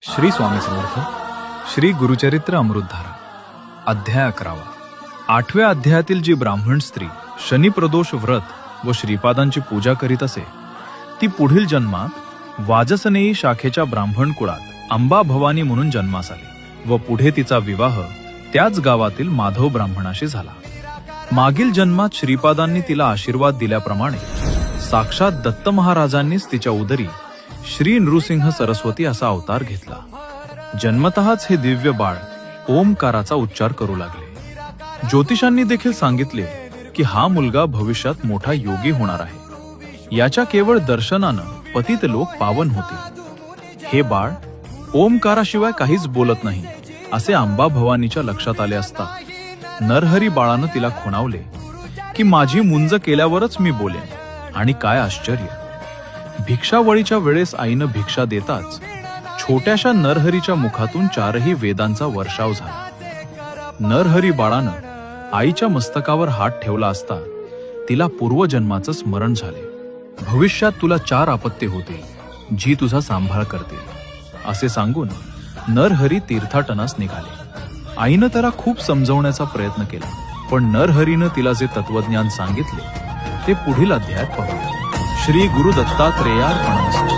श्री स्वामी समर्थ. श्री गुरुचरित्र अमृतधारा. अध्याय 11. 8व्या अध्यायातील जी ब्राह्मण स्त्री शनिप्रदोष व्रत व श्रीपादांची पूजा करीत असे ती पुढील जन्मात वाजसनेयी शाखेच्या ब्राह्मण कुळात अंबा भवानी म्हणून जन्मास आली व पुढे तिचा विवाह त्याच गावातील माधव ब्राह्मणाशी झाला. मागील जन्मात श्रीपादांनी तिला आशीर्वाद दिल्याप्रमाणे साक्षात दत्त महाराजांनीच तिच्या उदरी श्री नृसिंह सरस्वती असा अवतार घेतला. जन्मतःच हे दिव्य बाळ ओमकाराचा उच्चार करू लागले. ज्योतिषांनी देखील सांगितले की हा मुलगा भविष्यात मोठा योगी होणार आहे. याच्या केवळ दर्शनानं पतित लोक पावन होतील. हे बाळ ओमकाराशिवाय काहीच बोलत नाही असे अंबा भवानीच्या लक्षात आले असता नरहरी बाळानं तिला खुणावले की माझी मुंज केल्यावरच मी बोलेन. आणि काय आश्चर्य, भिक्षावळीच्या वेळेस आईनं भिक्षा देताच छोट्याशा नरहरीच्या मुखातून 4ही वेदांचा वर्षाव झाला. नरहरी बाळानं आईच्या मस्तकावर हात ठेवला असता तिला पूर्वजन्माचं स्मरण झाले. भविष्यात तुला 4 आपत्ती होतील जी तुझा सांभाळ करतील असे सांगून नरहरी तीर्थाटनास निघाले. आईनं त्याला खूप समजवण्याचा प्रयत्न केला, पण नरहरीनं तिला जे तत्वज्ञान सांगितले ते पुढील अध्यायात पाहू. श्री गुरु दत्तात्रेयार्पणमस्तु.